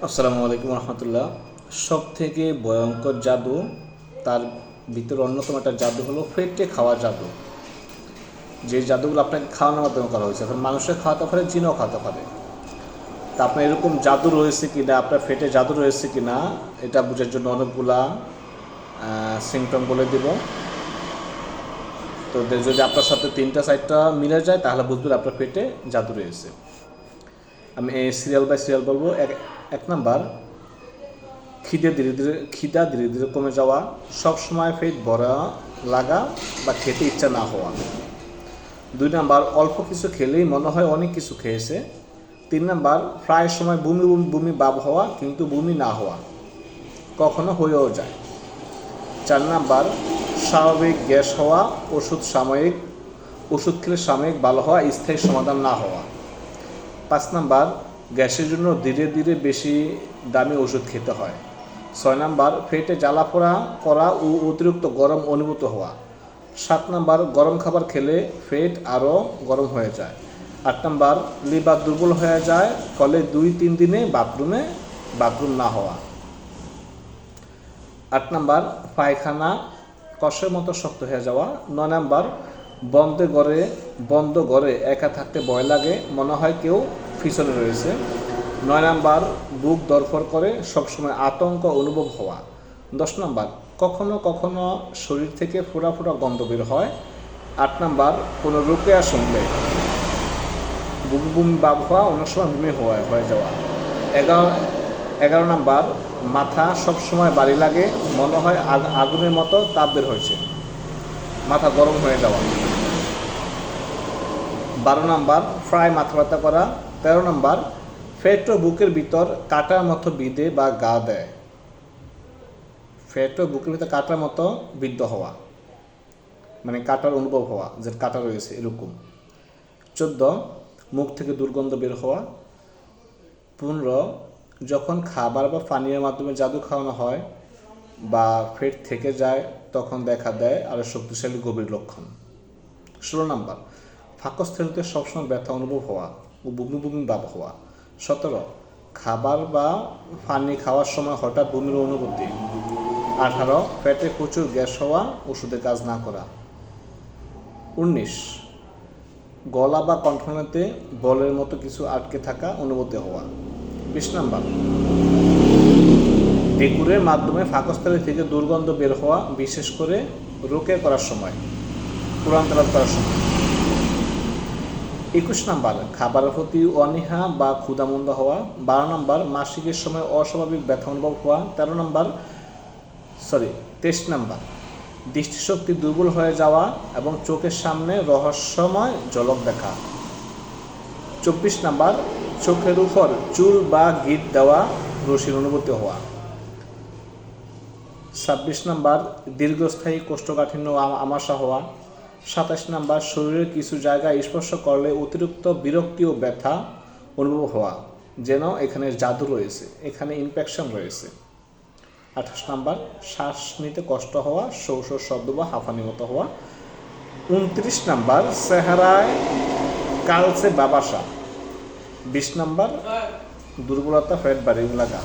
আসসালামু আলাইকুম রহমতুল্লাহ। সব থেকে ভয়ঙ্কর জাদু, তার ভিতরে অন্যতম একটা জাদু হলো ফেটে খাওয়া জাদু। যে জাদুগুলো আপনাকে খাওয়ানোর মাধ্যমে করা হয়েছে, এখন মানুষের খাওয়াতে পারে, জিনও খাওয়াতে পারে। তা আপনার এরকম জাদু রয়েছে কি না, আপনার ফেটে জাদু রয়েছে কি না, এটা বোঝার জন্য অনেকগুলা সিমটম বলে দিব। তো যদি আপনার সাথে 3টা-4টা মিলে যায় তাহলে বুঝবেন আপনার পেটে জাদু রয়েছে। আমি এই সিরিয়াল বাই সিরিয়াল বলবো। এক নাম্বার, খিদা ধীরে ধীরে কমে যাওয়া, সবসময় পেট ভরা লাগা বা খেতে ইচ্ছা না হওয়া। 2 নাম্বার, অল্প কিছু খেলেই মনে হয় অনেক কিছু খেয়েছে। 3 নাম্বার, প্রায় সময় বমি বমি ভাব হওয়া কিন্তু বমি না হওয়া, কখনো হয়েও যায়। 4 নাম্বার, স্বাভাবিক গ্যাস হওয়া, ওষুধ খেলে সাময়িক ভালো হওয়া, স্থায়ী সমাধান না হওয়া। 5 নাম্বার, গ্যাসের জন্য ধীরে ধীরে বেশি দামি ওষুধ খেতে হয়। 6 নাম্বার, পেটে জ্বালাপোড়া করা ও অতিরিক্ত গরম অনুভূত হওয়া। 7 নাম্বার, গরম খাবার খেলে পেট আরও গরম হয়ে যায়। 8 নাম্বার, লিভার দুর্বল হয়ে যায়, ফলে 2-3 দিনে বাথরুম না হওয়া। 8 নাম্বার, পায়খানা কষের মতো শক্ত হয়ে যাওয়া। 9 নাম্বার, বন্ধ ঘরে একা থাকতে ভয় লাগে, মনে হয় কেউ পিছনে রয়েছে। 9 নাম্বার, বুক ধড়ফড় করে, সবসময় আতঙ্ক অনুভব হওয়া। 10 নাম্বার, কখনো কখনো শরীর থেকে ফোঁটা ফোঁটা গন্ধ বের হয়। 8 নাম্বার, কোনো রুকিয়া শুনলে বমি বমি ভাব হওয়া, অনেক সময় বমি হয়ে যাওয়া। 11 নাম্বার, মাথা সবসময় ভারী লাগে, মনে হয় আগুনের মতো তাপ বের হয়েছে, মাথা গরম হয়ে যাওয়া। 12 নাম্বার, প্রায় মাথা ব্যথা করা। 13 নাম্বার, পেট ও বুকের ভিতর কাটার মতো বিঁধে বা গা দেয়, পেট ও বুকের ভিতর কাটার মতো বিদ্ধ হওয়া, মানে কাটার অনুভব হওয়া, যে কাটা রয়েছে এরকম। 14, মুখ থেকে দুর্গন্ধ বের হওয়া। 15, যখন খাবার বা পানীয়ের মাধ্যমে জাদু খাওয়ানো হয় বা পেট থেকে যায় তখন দেখা দেয় আরও শক্তিশালী গভীর লক্ষণ। 16 নাম্বার, পাকস্থলীতে সবসময় ব্যথা অনুভব হওয়া ও বমি বমি ভাব হওয়া। 17, খাবার বা পানি খাওয়ার সময় হঠাৎ বমির অনুভূতি। 18, পেটে প্রচুর গ্যাস হওয়া, ওষুধে কাজ না করা। 19, গলা বা কণ্ঠনালীতে বলের মতো কিছু আটকে থাকা অনুভূতি হওয়া। 20 নাম্বার, ডেকুরের মাধ্যমে পাকস্থলী থেকে দুর্গন্ধ বের হওয়া, বিশেষ করে রোকে করার সময়, কোরআন তেলাওয়াত করার সময়। 21 নাম্বার, খাবারের প্রতি অনীহা বা ক্ষুধামন্দা হওয়া। 23 নাম্বার, মাসিকের সময় অস্বাভাবিক ব্যথা অনুভব হওয়া। 23 নাম্বার, দৃষ্টিশক্তি দুর্বল হয়ে যাওয়া এবং চোখের সামনে রহস্যময় ঝলক দেখা। 24 নাম্বার, চোখের উপর চুল বা গিট দেওয়া, রশির অনুভূতি হওয়া। 26 নাম্বার, দীর্ঘস্থায়ী কোষ্ঠকাঠিন্য আমাশা হওয়া। 27 নাম্বার, শরীরের কিছু জায়গায় স্পর্শ করলে অতিরিক্ত বিরক্তি ও ব্যথা অনুভব হওয়া, যেন এখানে জাদু রয়েছে, এখানে ইনফেকশন রয়েছে। 28 নাম্বার, শ্বাস নিতে কষ্ট হওয়া, শৌ শৌ শব্দ বা হাঁফানি মতো হওয়া। 29 নাম্বার, চেহারায় কালচে বাবাসা। 20 নাম্বার, দুর্বলতা, পেট ভারী লাগা।